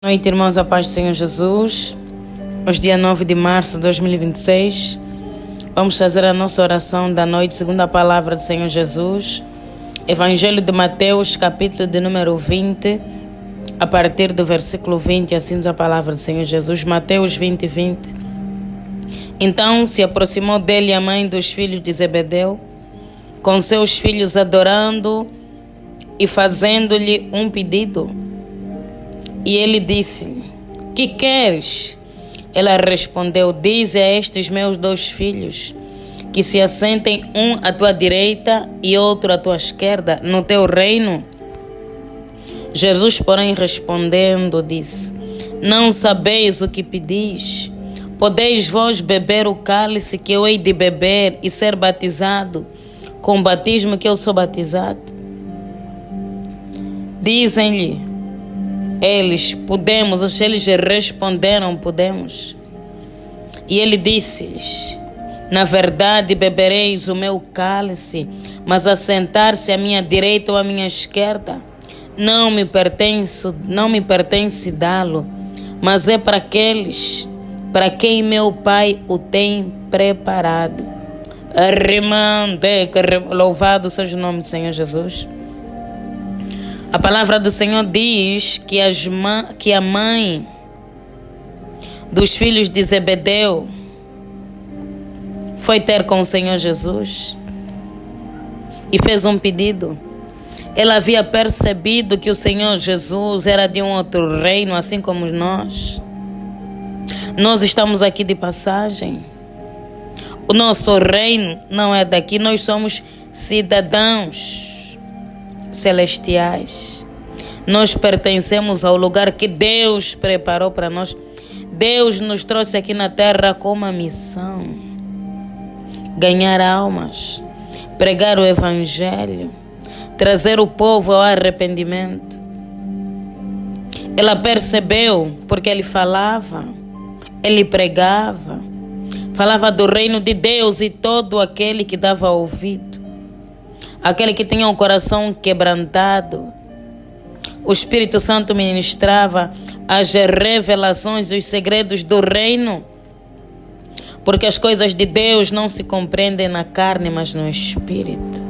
Boa noite, irmãos, a paz do Senhor Jesus. Hoje, dia 9 de março de 2026, vamos fazer a nossa oração da noite, segundo a palavra do Senhor Jesus. Evangelho de Mateus, capítulo de número 20, a partir do versículo 20, assim diz a palavra do Senhor Jesus. Mateus 20, 20. Então se aproximou dele a mãe dos filhos de Zebedeu, com seus filhos, adorando e fazendo-lhe um pedido. E ele disse-lhe: que queres? Ela respondeu: dize a estes meus dois filhos que se assentem, um à tua direita e outro à tua esquerda, no teu reino. Jesus, porém, respondendo, disse: não sabeis o que pedis. Podeis vós beber o cálice que eu hei de beber e ser batizado com o batismo que eu sou batizado? Dizem-lhe eles: podemos. Eles responderam: podemos. E ele disse-lhes: na verdade bebereis o meu cálice, mas assentar-se à minha direita ou à minha esquerda não me pertence dá-lo, mas é para aqueles para quem meu Pai o tem preparado. Louvado seja o nome do Senhor Jesus. A palavra do Senhor diz que a mãe dos filhos de Zebedeu foi ter com o Senhor Jesus e fez um pedido. Ela havia percebido que o Senhor Jesus era de um outro reino, assim como nós. Nós estamos aqui de passagem. O nosso reino não é daqui, nós somos cidadãos celestiais. Nós pertencemos ao lugar que Deus preparou para nós. Deus nos trouxe aqui na terra com uma missão: ganhar almas, pregar o evangelho, trazer o povo ao arrependimento. Ela percebeu porque ele falava, ele pregava, falava do reino de Deus, e todo aquele que dava ouvido, aquele que tinha um coração quebrantado, o Espírito Santo ministrava as revelações e os segredos do reino, porque as coisas de Deus não se compreendem na carne, mas no Espírito.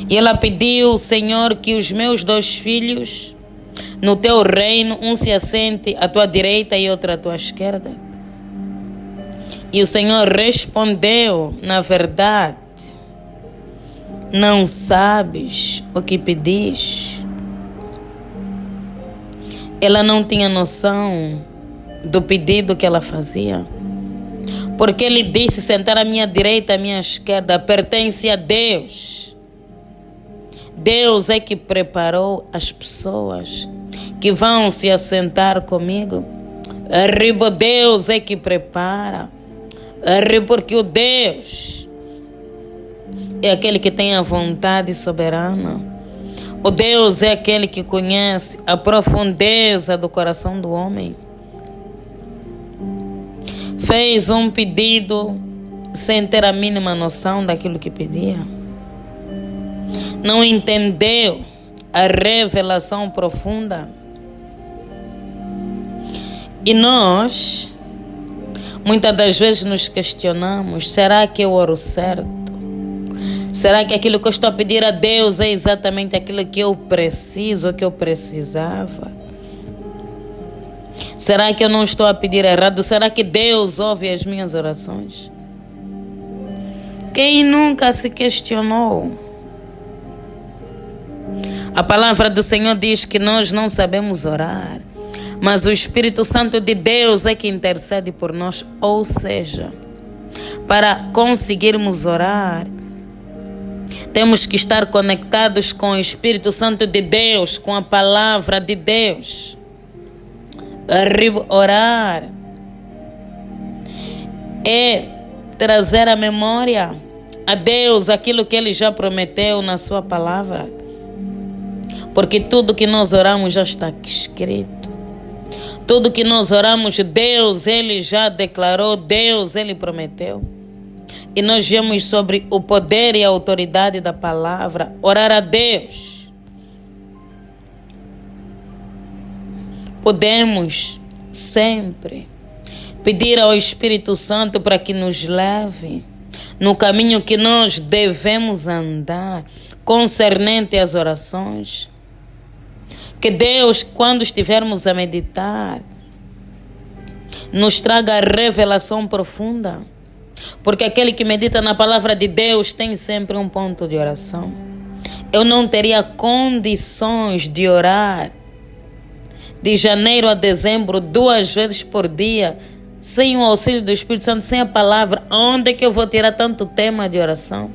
E ela pediu: Senhor, que os meus dois filhos no teu reino, um se assente à tua direita e outro à tua esquerda. E o Senhor respondeu: na verdade, não sabes o que pedis. Ela não tinha noção do pedido que ela fazia, porque ele disse: sentar à minha direita, à minha esquerda, pertence a Deus. Deus é que preparou as pessoas que vão se assentar comigo. Deus é que prepara, porque o Deus é aquele que tem a vontade soberana. O Deus é aquele que conhece a profundeza do coração do homem. Fez um pedido sem ter a mínima noção daquilo que pedia. Não entendeu a revelação profunda. E nós, muitas das vezes, nos questionamos: será que eu oro certo? Será que aquilo que eu estou a pedir a Deus é exatamente aquilo que eu preciso, ou que eu precisava? Será que eu não estou a pedir errado? Será que Deus ouve as minhas orações? Quem nunca se questionou? A palavra do Senhor diz que nós não sabemos orar, mas o Espírito Santo de Deus é que intercede por nós. Ou seja, para conseguirmos orar, temos que estar conectados com o Espírito Santo de Deus, com a palavra de Deus. Orar é trazer à memória a Deus aquilo que Ele já prometeu na sua palavra, porque tudo que nós oramos já está escrito. Tudo que nós oramos, Deus, Ele já declarou, Deus, Ele prometeu. E nós vemos sobre o poder e a autoridade da palavra. Orar a Deus podemos sempre pedir ao Espírito Santo para que nos leve no caminho que nós devemos andar, concernente às orações. Que Deus, quando estivermos a meditar, nos traga a revelação profunda. Porque aquele que medita na palavra de Deus tem sempre um ponto de oração. Eu não teria condições de orar de janeiro a dezembro, 2 vezes por dia, sem o auxílio do Espírito Santo, sem a palavra. Onde é que eu vou tirar tanto tema de oração?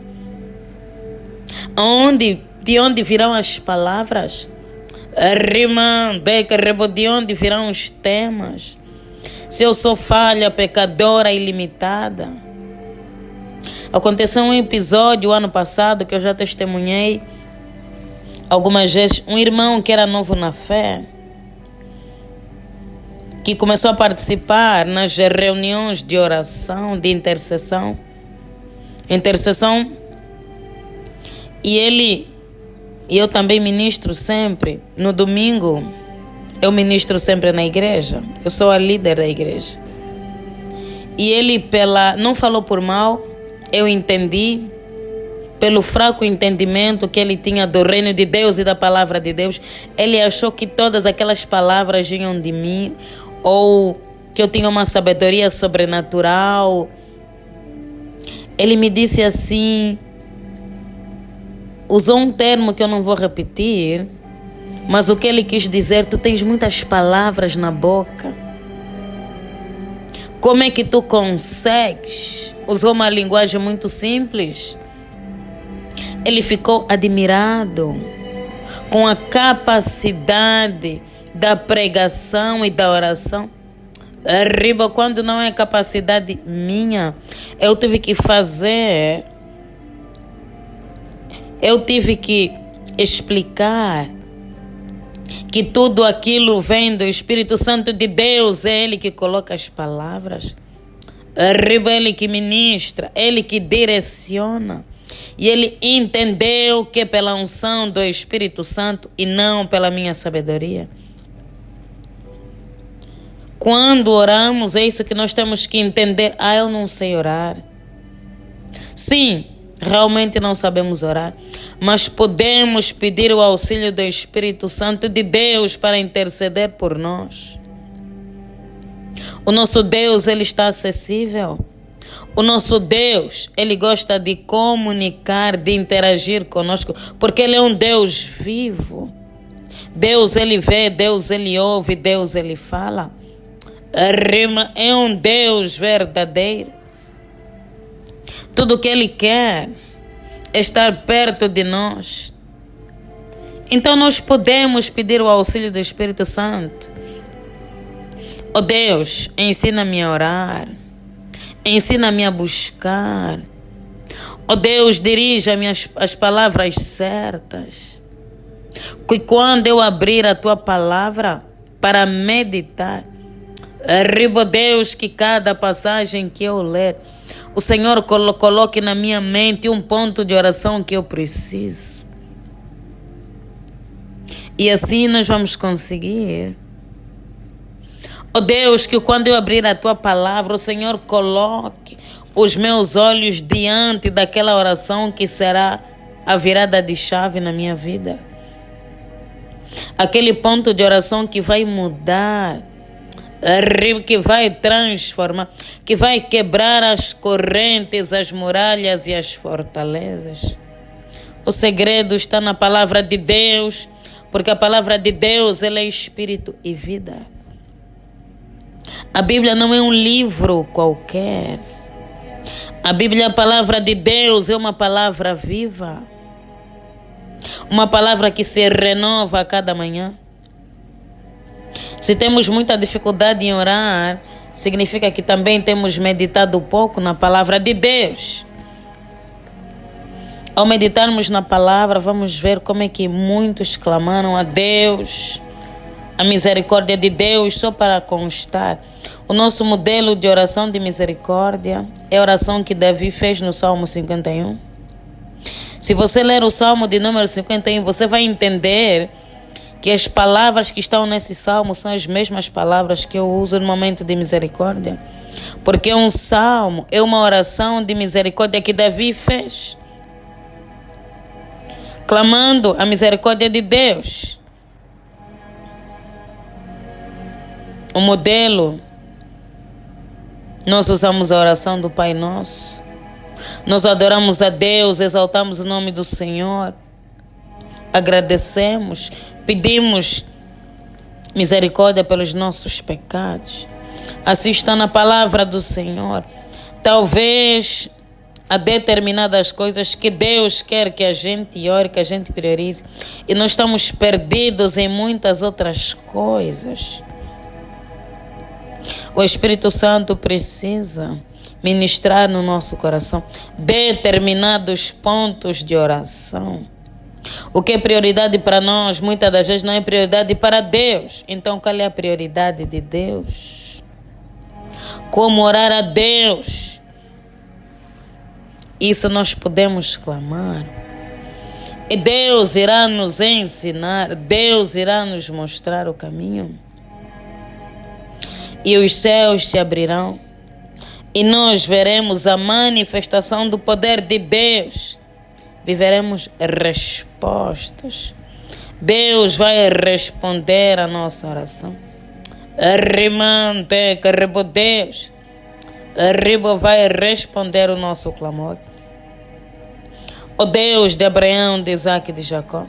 De onde virão as palavras? De onde virão os temas? Se eu sou falha, pecadora, ilimitada. Aconteceu um episódio ano passado que eu já testemunhei algumas vezes. Um irmão que era novo na fé, que começou a participar nas reuniões de oração, de intercessão. E eu também ministro sempre. No domingo, eu ministro sempre na igreja. Eu sou a líder da igreja. E ele não falou por mal, eu entendi, pelo fraco entendimento que ele tinha do reino de Deus e da palavra de Deus, ele achou que todas aquelas palavras vinham de mim, ou que eu tinha uma sabedoria sobrenatural. Ele me disse assim, usou um termo que eu não vou repetir, mas o que ele quis dizer: tu tens muitas palavras na boca. Como é que tu consegues? Usou uma linguagem muito simples. Ele ficou admirado com a capacidade da pregação e da oração. Arriba, quando não é capacidade minha, eu tive que explicar que tudo aquilo vem do Espírito Santo de Deus. É Ele que coloca as palavras. Arriba, Ele que ministra, Ele que direciona. E ele entendeu que é pela unção do Espírito Santo e não pela minha sabedoria. Quando oramos, é isso que nós temos que entender. Eu não sei orar. Sim, realmente não sabemos orar, mas podemos pedir o auxílio do Espírito Santo de Deus para interceder por nós. O nosso Deus, Ele está acessível. O nosso Deus, Ele gosta de comunicar, de interagir conosco, porque Ele é um Deus vivo. Deus, Ele vê, Deus, Ele ouve, Deus, Ele fala. É um Deus verdadeiro. Tudo o que Ele quer é estar perto de nós. Então nós podemos pedir o auxílio do Espírito Santo. Oh Deus, ensina-me a orar. Ensina-me a buscar. Oh Deus, dirija-me as palavras certas. Que quando eu abrir a Tua palavra para meditar, arriba, Deus, que cada passagem que eu ler, o Senhor coloque na minha mente um ponto de oração que eu preciso. E assim nós vamos conseguir. Oh Deus, que quando eu abrir a Tua palavra, o Senhor coloque os meus olhos diante daquela oração que será a virada de chave na minha vida. Aquele ponto de oração que vai mudar, que vai transformar, que vai quebrar as correntes, as muralhas e as fortalezas. O segredo está na palavra de Deus, porque a palavra de Deus, ela é espírito e vida. A Bíblia não é um livro qualquer. A Bíblia, a palavra de Deus, é uma palavra viva. Uma palavra que se renova a cada manhã. Se temos muita dificuldade em orar, significa que também temos meditado pouco na palavra de Deus. Ao meditarmos na palavra, vamos ver como é que muitos clamaram a Deus, a misericórdia de Deus. Só para constar, o nosso modelo de oração de misericórdia é a oração que Davi fez no Salmo 51. Se você ler o Salmo de número 51, você vai entender que as palavras que estão nesse salmo são as mesmas palavras que eu uso no momento de misericórdia. Porque um salmo é uma oração de misericórdia que Davi fez, clamando a misericórdia de Deus. O modelo, nós usamos a oração do Pai Nosso. Nós adoramos a Deus, exaltamos o nome do Senhor, agradecemos, pedimos misericórdia pelos nossos pecados. Assim está na palavra do Senhor. Talvez há determinadas coisas que Deus quer que a gente ore, que a gente priorize, e nós estamos perdidos em muitas outras coisas. O Espírito Santo precisa ministrar no nosso coração determinados pontos de oração. O que é prioridade para nós, muitas das vezes não é prioridade para Deus. Então, qual é a prioridade de Deus? Como orar a Deus? Isso nós podemos clamar. E Deus irá nos ensinar, Deus irá nos mostrar o caminho. E os céus se abrirão, e nós veremos a manifestação do poder de Deus. Viveremos respostas. Deus vai responder a nossa oração. Deus. Vai responder o nosso clamor. O Deus de Abraão, de Isaac e de Jacó.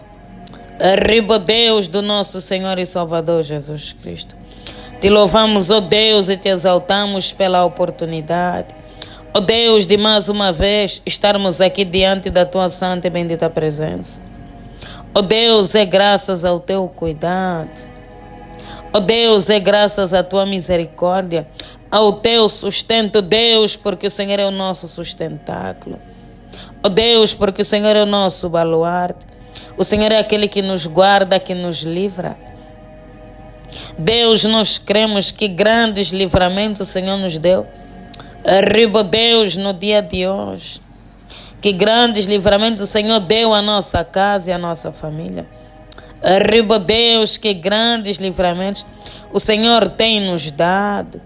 Deus do nosso Senhor e Salvador Jesus Cristo. Te louvamos, ó Deus, e te exaltamos pela oportunidade. Ó Deus, de mais uma vez estarmos aqui diante da tua santa e bendita presença. Ó Deus, é graças ao teu cuidado. Ó Deus, é graças à tua misericórdia, ao teu sustento, Deus, porque o Senhor é o nosso sustentáculo. Ó Deus, porque o Senhor é o nosso baluarte. O Senhor é aquele que nos guarda, que nos livra. Deus, nós cremos que grandes livramentos o Senhor nos deu. Deus, no dia de hoje. Que grandes livramentos o Senhor deu à nossa casa e à nossa família. Deus, que grandes livramentos o Senhor tem nos dado.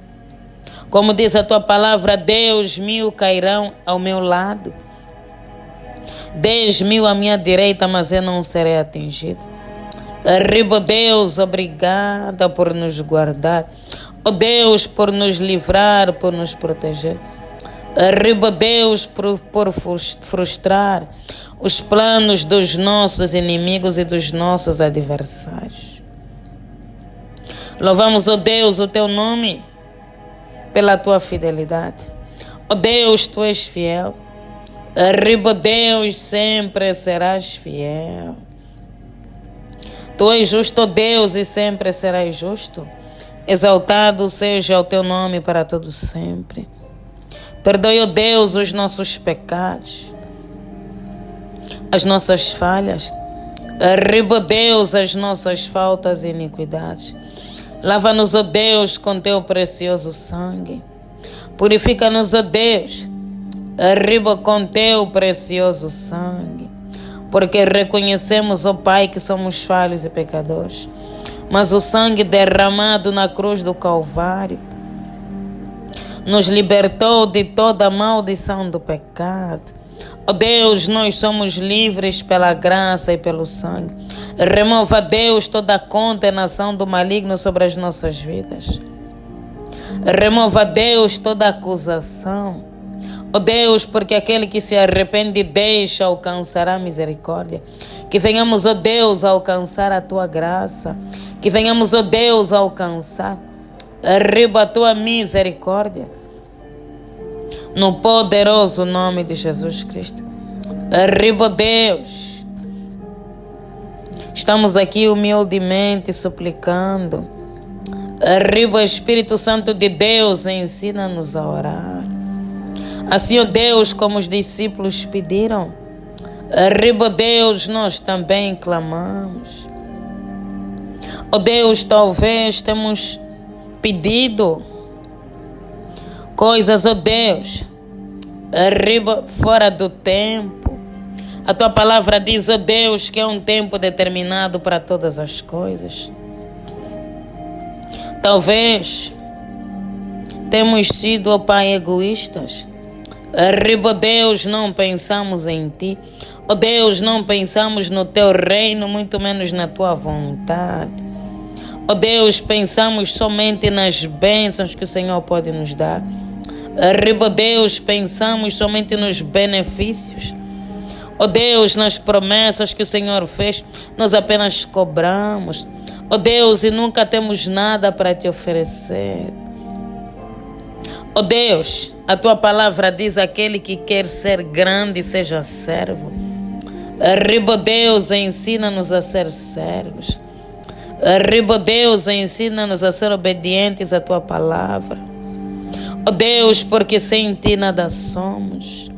Como diz a tua palavra, Deus, 1000 cairão ao meu lado, 10.000 à minha direita, mas eu não serei atingido. Deus, obrigada por nos guardar. Oh Deus, por nos livrar, por nos proteger. Deus, por frustrar os planos dos nossos inimigos e dos nossos adversários. Louvamos, oh Deus, o teu nome pela tua fidelidade. Oh Deus, tu és fiel. Deus, sempre serás fiel. Tu és justo, ó Deus, e sempre serás justo. Exaltado seja o teu nome para todo sempre. Perdoe, ó Deus, os nossos pecados, as nossas falhas. Deus, as nossas faltas e iniquidades. Lava-nos, ó Deus, com teu precioso sangue. Purifica-nos, ó Deus, com teu precioso sangue. Porque reconhecemos, ó Pai, que somos falhos e pecadores. Mas o sangue derramado na cruz do Calvário nos libertou de toda a maldição do pecado. Ó Deus, nós somos livres pela graça e pelo sangue. Remova, Deus, toda a condenação do maligno sobre as nossas vidas. Remova, Deus, toda a acusação. Ó Deus, porque aquele que se arrepende e deixa alcançará misericórdia. Que venhamos, ó Deus, a alcançar a tua graça. Que venhamos, ó Deus, a alcançar a tua misericórdia. No poderoso nome de Jesus Cristo. Deus. Estamos aqui humildemente suplicando. Espírito Santo de Deus, ensina-nos a orar. Assim, ó Deus, como os discípulos pediram, Deus, nós também clamamos. Ó Deus, talvez temos pedido coisas, ó Deus, fora do tempo, A tua palavra diz, ó Deus, que é um tempo determinado para todas as coisas. Talvez temos sido, ó Pai, egoístas. Ó Deus, não pensamos em Ti. Ó Deus, não pensamos no Teu reino, muito menos na Tua vontade. Ó Deus, pensamos somente nas bênçãos que o Senhor pode nos dar. Ó Deus, pensamos somente nos benefícios. Ó Deus, nas promessas que o Senhor fez, nós apenas cobramos. Ó Deus, e nunca temos nada para Te oferecer. Ó Deus, a Tua palavra diz, aquele que quer ser grande, seja servo. Ó Deus, ensina-nos a ser servos. Ó Deus, ensina-nos a ser obedientes à Tua palavra. Ó Deus, porque sem Ti nada somos.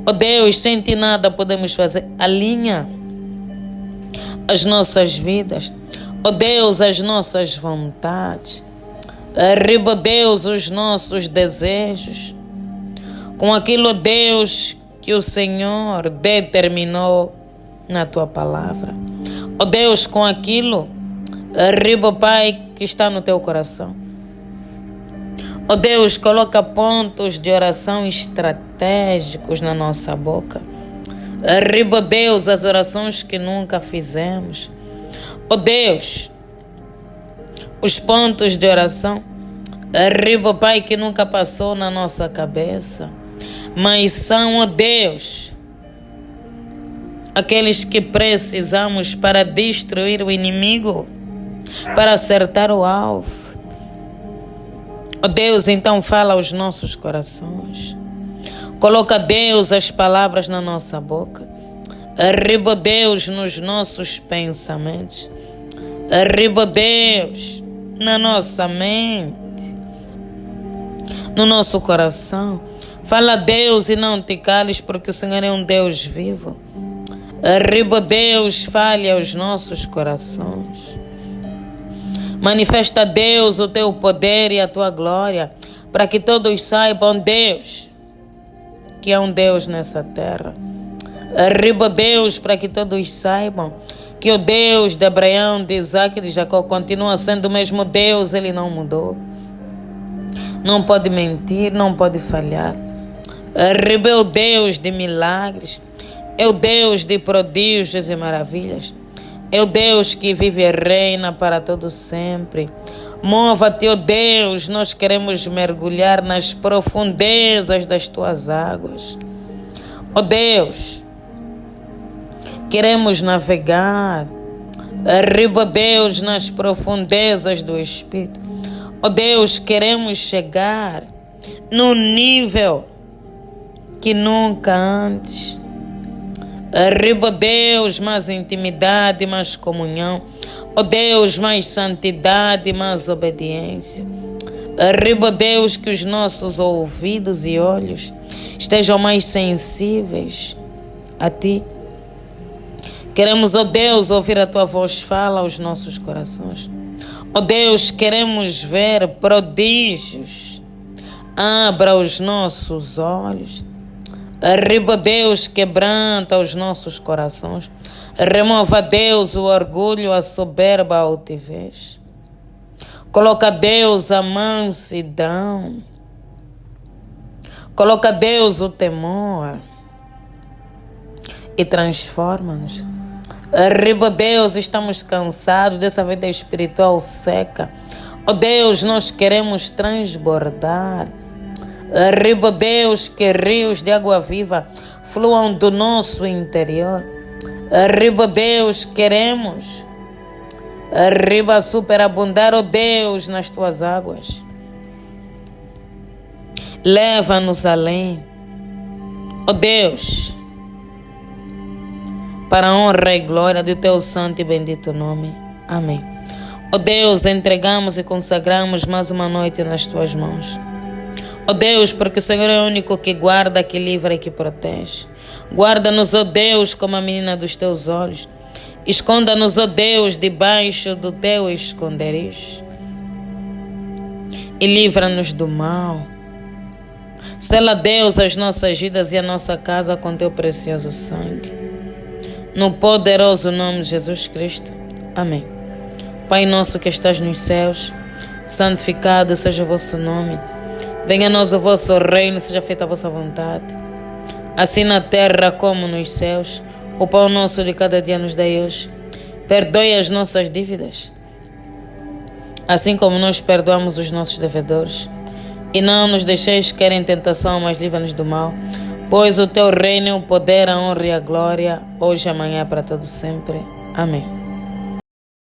Ó Deus, sem Ti nada podemos fazer. Alinha as nossas vidas. Ó Deus, as nossas vontades. Ó Deus, os nossos desejos. Com aquilo, Deus, que o Senhor determinou na Tua palavra. Ó Deus, com aquilo, Pai, que está no Teu coração. Ó Deus, coloca pontos de oração estratégicos na nossa boca. Ó Deus, as orações que nunca fizemos. Ó Deus, os pontos de oração, Pai, que nunca passou na nossa cabeça, mas são, ó Deus, aqueles que precisamos para destruir o inimigo, para acertar o alvo. Ó Deus, então fala aos nossos corações. Coloca, Deus, as palavras na nossa boca. Ó Deus, nos nossos pensamentos. Ó Deus, na nossa mente, no nosso coração. Fala, Deus, e não te cales, porque o Senhor é um Deus vivo. Ó Deus, fale aos nossos corações. Manifesta, Deus, o Teu poder e a Tua glória, para que todos saibam, Deus, que é um Deus nessa terra. Deus, para que todos saibam que o Deus de Abraão, de Isaac e de Jacó continua sendo o mesmo Deus, Ele não mudou. Não pode mentir, não pode falhar. É o Deus de milagres, é o Deus de prodígios e maravilhas. É o Deus que vive e reina para todo sempre. Mova-te, ó Deus, nós queremos mergulhar nas profundezas das Tuas águas. Ó Deus, queremos navegar, ó Deus, nas profundezas do Espírito. Ó Deus, queremos chegar no nível que nunca antes. Ó Deus, mais intimidade, mais comunhão. Ó Deus, mais santidade, mais obediência. Ó Deus, que os nossos ouvidos e olhos estejam mais sensíveis a Ti. Queremos, ó Deus, ouvir a Tua voz, fala aos nossos corações. Ó Deus, queremos ver prodígios. Abra os nossos olhos. Ó Deus, quebranta os nossos corações. Remova, Deus, o orgulho, a soberba, a altivez. Coloca, Deus, a mansidão. Coloca, Deus, o temor. E transforma-nos. Ó Deus, estamos cansados dessa vida espiritual seca. Ó Deus, nós queremos transbordar. Ó Deus, que rios de água viva fluam do nosso interior. Ó Deus, queremos superabundar, ó Deus, nas Tuas águas. Leva-nos além, ó Deus, para a honra e glória do Teu santo e bendito nome. Amém. Ó Deus, entregamos e consagramos mais uma noite nas Tuas mãos. Ó Deus, porque o Senhor é o único que guarda, que livra e que protege. Guarda-nos, ó Deus, como a menina dos Teus olhos. Esconda-nos, ó Deus, debaixo do Teu esconderijo. E livra-nos do mal. Sela, Deus, as nossas vidas e a nossa casa com teu precioso sangue. No poderoso nome de Jesus Cristo. Amém. Pai nosso que estás nos céus, santificado seja o vosso nome. Venha a nós o vosso reino, seja feita a vossa vontade, assim na terra como nos céus. O pão nosso de cada dia nos dai hoje. Perdoe as nossas dívidas, assim como nós perdoamos os nossos devedores. E não nos deixeis cair em tentação, mas livra-nos do mal. Pois o teu reino, o poder, a honra e a glória, hoje e amanhã, para todo sempre. Amém.